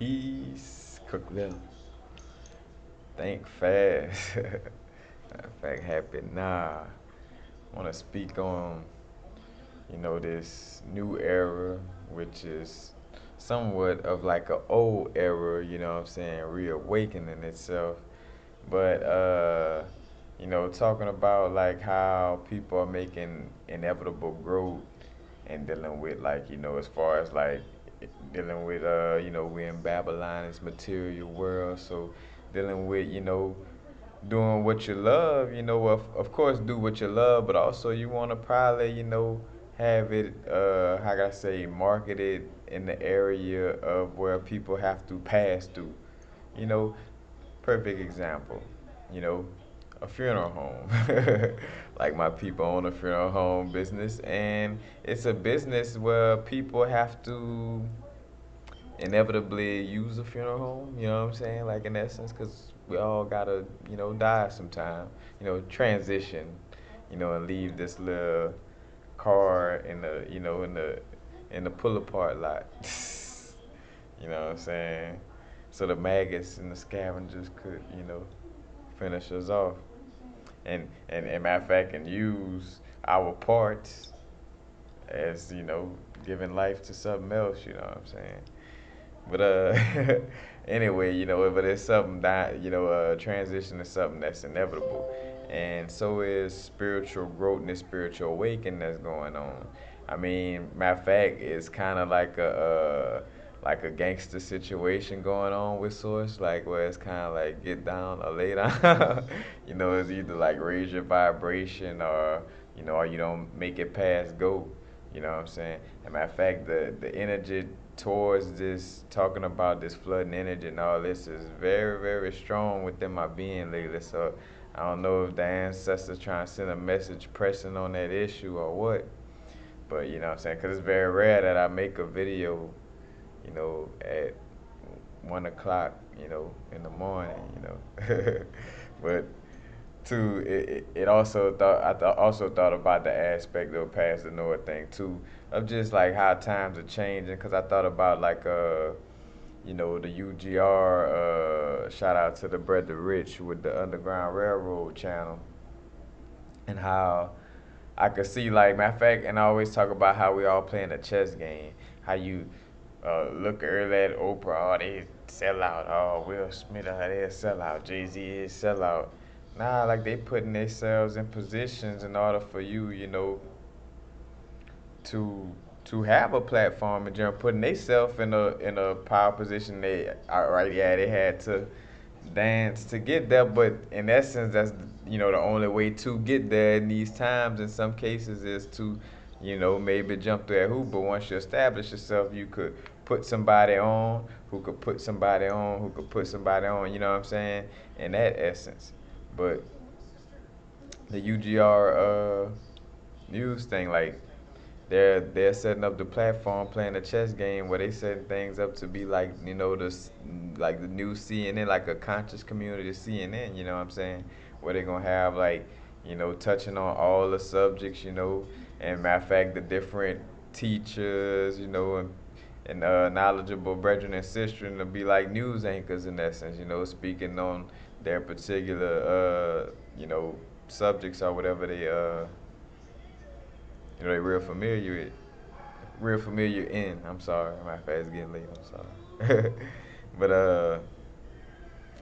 Peace. Cook little. Think fast. Matter of fact, happy nah. Want to speak on, this new era, which is somewhat of like a old era, what I'm saying, reawakening itself. But, talking about like how people are making inevitable growth and dealing with like, as far as like dealing with, we're in Babylon's material world. So dealing with, doing what you love, of course do what you love, but also you want to probably, have it, how can I say, marketed in the area of where people have to pass through. You know, perfect example, you know, a funeral home. Like my people own a funeral home business, and it's a business where people have to inevitably use a funeral home, you know what I'm saying? Like in essence, because we all gotta, die sometime, transition, and leave this little car in the, in the pull apart lot. You know what I'm saying? So the maggots and the scavengers could, finish us off. And matter of fact, and use our parts as, giving life to something else, you know what I'm saying? But anyway, but it's something that transition is something that's inevitable, and so is spiritual growth and the spiritual awakening that's going on. I mean, matter of fact, it's kind of like a gangster situation going on with Source, like where it's kind of like get down or lay down. It's either like raise your vibration or you don't make it past go. You know what I'm saying? As matter of fact, the energy towards this, talking about this flooding energy and all this, is very, very strong within my being lately. So I don't know if the ancestors trying to send a message pressing on that issue or what. But you know what I'm saying? Because it's very rare that I make a video, at 1 o'clock, in the morning, but too, it also thought also thought about the aspect of past the Noah thing too, of just like how times are changing. Cause I thought about like the UGR, shout out to the brother Rich with the Underground Railroad channel, and how I could see, like, matter of fact, and I always talk about how we all playing a chess game. How you look early at Oprah, oh, they sell out. Oh, Will Smith, oh, they sell out. Jay-Z is sell out. Nah, like they putting themselves in positions in order for you, to have a platform and just putting themselves in a power position. They right, yeah, they had to dance to get there, but in essence, that's the only way to get there in these times. In some cases, is to maybe jump through that hoop. But once you establish yourself, you could put somebody on who could put somebody on who could put somebody on. You know what I'm saying? In that essence, but the UGR news thing, like they're setting up the platform, playing a chess game where they setting things up to be like like the new CNN, like a conscious community CNN. You know what I'm saying? Where they're gonna have like touching on all the subjects, and matter of fact, the different teachers, and knowledgeable brethren and sisters to be like news anchors in essence, speaking on their particular subjects or whatever they real familiar with, real familiar in. I'm sorry, my face getting late. I'm sorry, but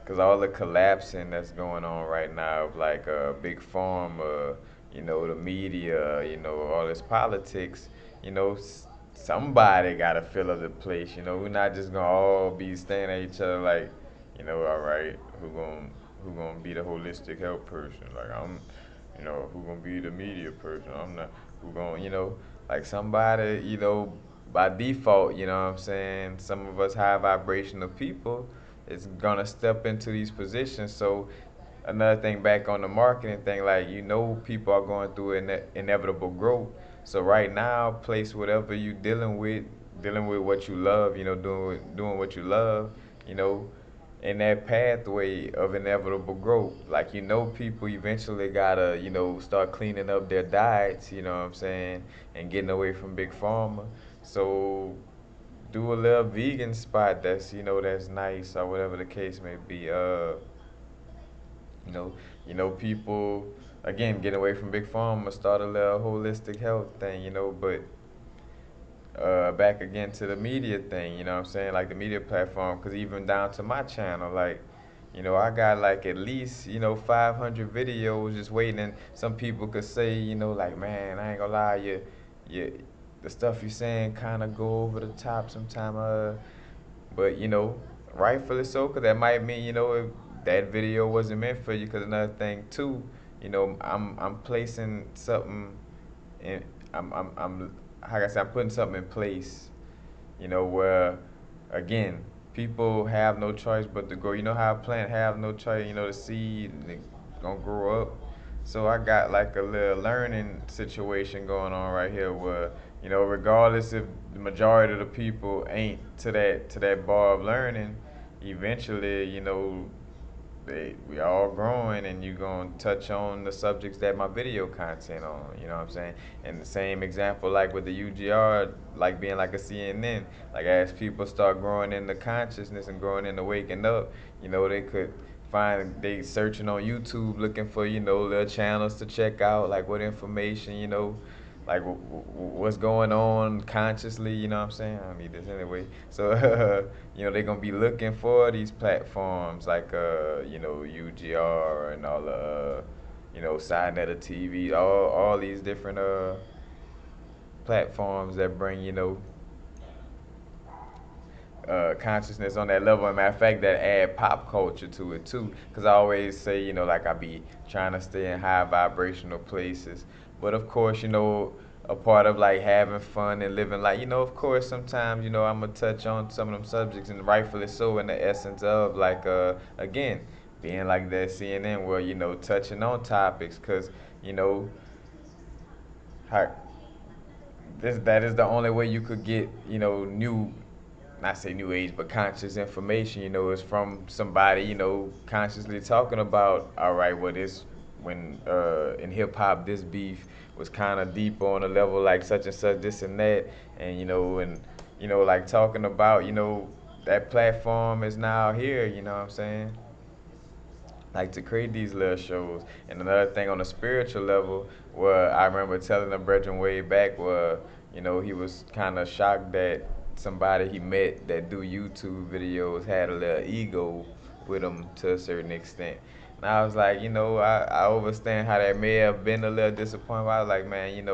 cause all the collapsing that's going on right now of like big pharma, the media, all this politics, somebody gotta fill up the place. We're not just gonna all be staring at each other like, all right, who gonna be the holistic health person? Like I'm, who gonna be the media person? I'm not. Who gonna, like somebody, by default, what I'm saying, some of us high vibrational people is gonna step into these positions. So another thing back on the marketing thing, like people are going through inevitable growth. So right now, place whatever you dealing with what you love, doing what you love, you know, in that pathway of inevitable growth. Like people eventually gotta, start cleaning up their diets, you know what I'm saying, and getting away from big pharma. So do a little vegan spot that's, that's nice or whatever the case may be. You know, people again getting away from big pharma, start a little holistic health thing, but back again to the media thing, you know what I'm saying? Like the media platform, because even down to my channel, like, I got like at least, 500 videos just waiting. And some people could say, like, man, I ain't gonna lie, the stuff you saying kind of go over the top sometime. But, rightfully so, because that might mean, if that video wasn't meant for you. Because another thing, too, I'm placing something in, I'm like I said, I'm putting something in place, where again, people have no choice but to grow. You know how a plant have no choice, the seed they gonna grow up. So I got like a little learning situation going on right here where, regardless if the majority of the people ain't to that bar of learning, eventually, we all growing, and you gonna touch on the subjects that my video content on, you know what I'm saying? And the same example like with the UGR, like being like a CNN, like as people start growing in the consciousness and growing in the waking up, they could find, they searching on YouTube looking for, little channels to check out, like what information, like what's going on consciously, you know what I'm saying? I don't need this anyway. So, they're gonna be looking for these platforms like, UGR and all the, SciNet TV, all these different platforms that bring, consciousness on that level. And matter of fact, that add pop culture to it too. Cause I always say, like I be trying to stay in high vibrational places. But of course, a part of like having fun and living like, of course sometimes, I'm gonna touch on some of them subjects, and rightfully so, in the essence of like, again, being like that CNN where, touching on topics. Cause, you know, how, that is the only way you could get, new, not say new age, but conscious information, is from somebody, consciously talking about, all right, what is, when in hip hop, this beef was kind of deep on a level like such and such, this and that, and, like talking about, that platform is now here, you know what I'm saying? Like to create these little shows. And another thing on a spiritual level, where I remember telling a brethren way back where, he was kind of shocked that somebody he met that do YouTube videos had a little ego with him to a certain extent. And I was like, I understand how that may have been a little disappointing. But I was like, man,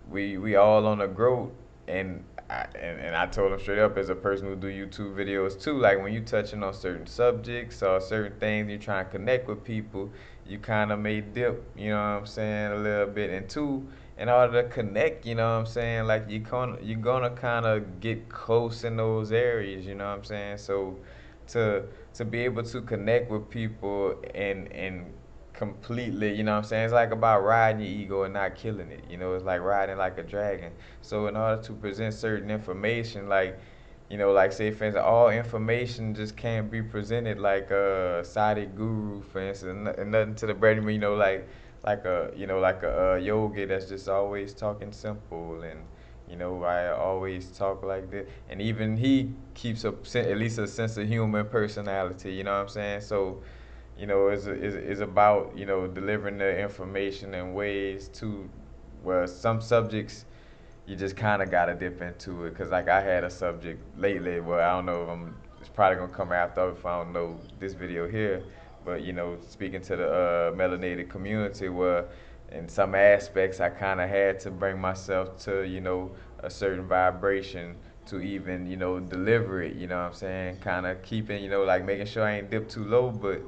we all on a growth, and I told him straight up, as a person who do YouTube videos too, like when you touching on certain subjects or certain things, you trying to connect with people, you kind of may dip, you know what I'm saying, a little bit. And two, in order to connect, you know what I'm saying, like you're gonna kind of get close in those areas, you know what I'm saying. So to to be able to connect with people and completely, you know what I'm saying? It's like about riding your ego and not killing it. It's like riding like a dragon. So in order to present certain information, like, like say for instance, all information just can't be presented like a Sadi guru, for instance, and nothing to the brain, like a yogi that's just always talking simple. And I always talk like this, and even he keeps at least a sense of human personality. You know what I'm saying? So is about, delivering the information in ways to where some subjects you just kind of got to dip into it. Because like I had a subject lately where I don't know if it's probably going to come after if I don't know this video here. But, speaking to the melanated community, where in some aspects I kind of had to bring myself to, a certain vibration to even, deliver it, you know what I'm saying? Kind of keeping, like making sure I ain't dip too low, but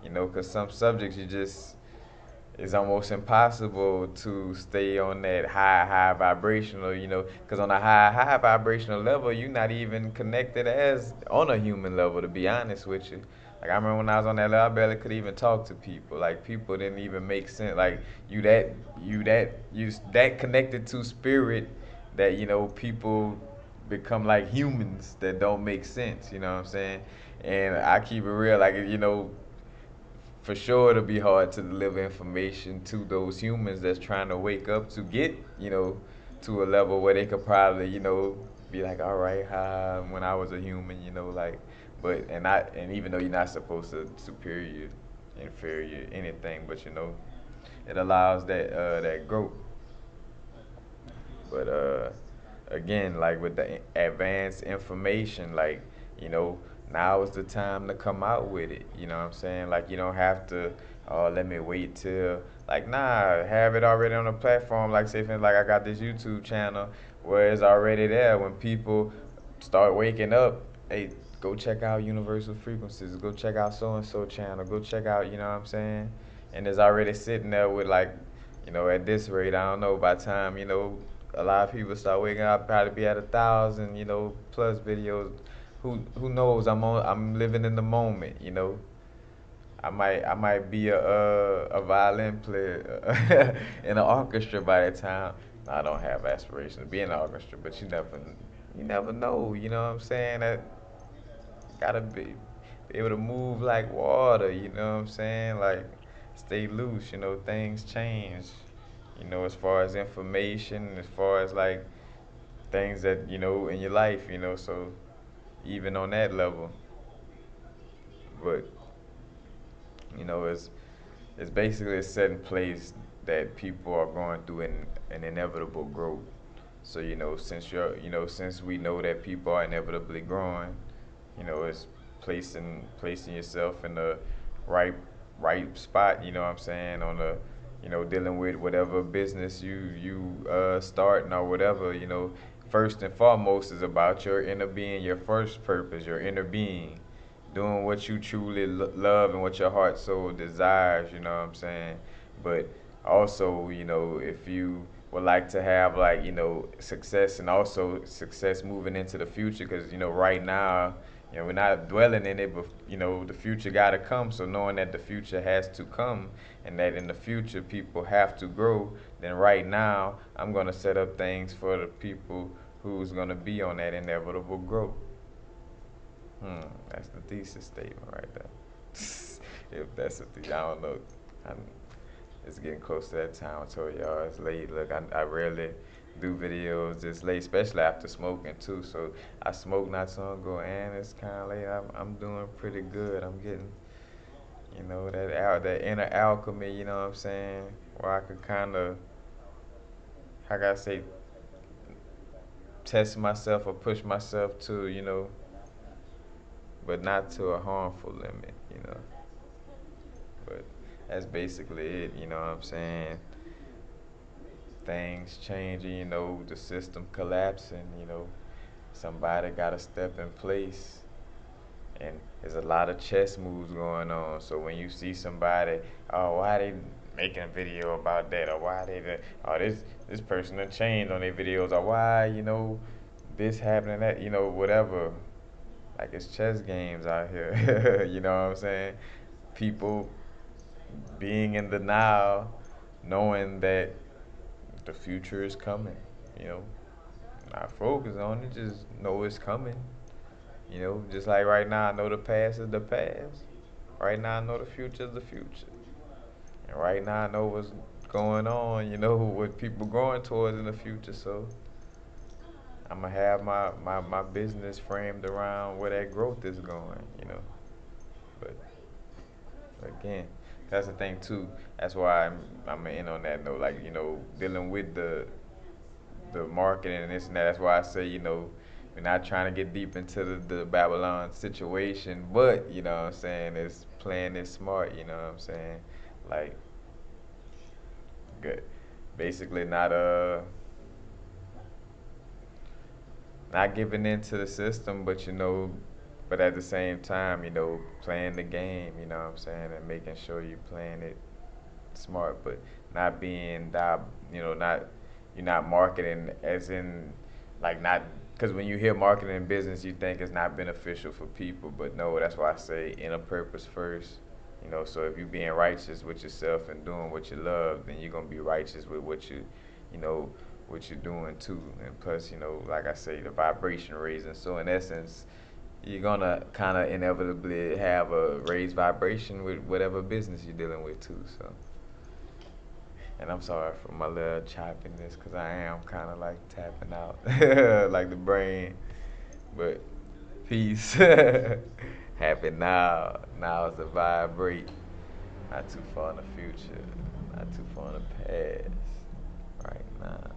because some subjects you just, it's almost impossible to stay on that high vibrational, because on a high vibrational level, you're not even connected as on a human level, to be honest with you. Like I remember when I was on that level, I barely could even talk to people. Like people didn't even make sense. Like you that connected to spirit that people become like humans that don't make sense. You know what I'm saying? And I keep it real, like for sure it'll be hard to deliver information to those humans that's trying to wake up to get, to a level where they could probably, be like, all right, ha, when I was a human, like, but and even though you're not supposed to superior, inferior, anything, but it allows that growth. But again, like with the advanced information, like you know, now is the time to come out with it. You know what I'm saying? Like you don't have to. Oh, let me wait till like nah, have it already on the platform. Like say, for instance, like I got this YouTube channel where it's already there. When people start waking up, hey, go check out Universal Frequencies. Go check out so and so channel. Go check out. You know what I'm saying? And it's already sitting there with like at this rate, I don't know. By the time a lot of people start waking up, probably be at 1,000, plus videos. Who knows? I'm living in the moment. I might be a violin player in an orchestra by that time. I don't have aspirations to be in an orchestra, but you never know. You know what I'm saying? That gotta be able to move like water. You know what I'm saying? Like stay loose. Things change. As far as information, as far as like things that in your life. So even on that level, but it's basically a set in place that people are going through an inevitable growth. So since we know that people are inevitably growing, it's placing yourself in the right right spot. You know what I'm saying, on the dealing with whatever business you starting or whatever. First and foremost is about your inner being, your first purpose, your inner being, doing what you truly love and what your heart soul desires. You know what I'm saying, but also if you would like to have like success, and also success moving into the future, because right now we're not dwelling in it, but the future got to come. So knowing that the future has to come, and that in the future people have to grow, then right now I'm going to set up things for the people who's going to be on that inevitable growth. That's the thesis statement right there. If that's a I don't know. I'm, it's getting close to that time. I told y'all it's late. Look, I rarely do videos this late, especially after smoking too. So I smoked not so long ago, and it's kind of late. I'm doing pretty good. I'm getting, that inner alchemy. You know what I'm saying? Where I could kind of, how can I say, test myself or push myself to, but not to a harmful limit. But that's basically it. You know what I'm saying? Things changing, the system collapsing. Somebody got to step in place, and there's a lot of chess moves going on. So when you see somebody, oh, why they making a video about that, or why oh, this person done changed on their videos, or why this happening, that whatever. Like it's chess games out here. You know what I'm saying? People being in the now, knowing that the future is coming. You know, not focus on it, just know it's coming. Just like right now, I know the past is the past. Right now, I know the future is the future. And right now, I know what's going on, what people going towards in the future. So I'm going to have my business framed around where that growth is going. But again, that's the thing too. That's why I'm in on that note. Like dealing with the marketing and this and that. That's why I say we're not trying to get deep into the Babylon situation, but what I'm saying, is playing it smart. You know what I'm saying, like good. Basically, not giving into the system, but but at the same time, playing the game. You know what I'm saying, and making sure you're playing it smart, but not being not you're not marketing as in like not, because when you hear marketing in business, you think it's not beneficial for people, but no, that's why I say inner purpose first. So if you're being righteous with yourself and doing what you love, then you're gonna be righteous with you know, what you're doing too. And plus, like I say, the vibration raising. So in essence, you're gonna kind of inevitably have a raised vibration with whatever business you're dealing with too. So And I'm sorry for my little choppiness, cause I am kind of like tapping out, like the brain. But peace. Happy now. Now is the vibrate. Not too far in the future. Not too far in the past. Right now.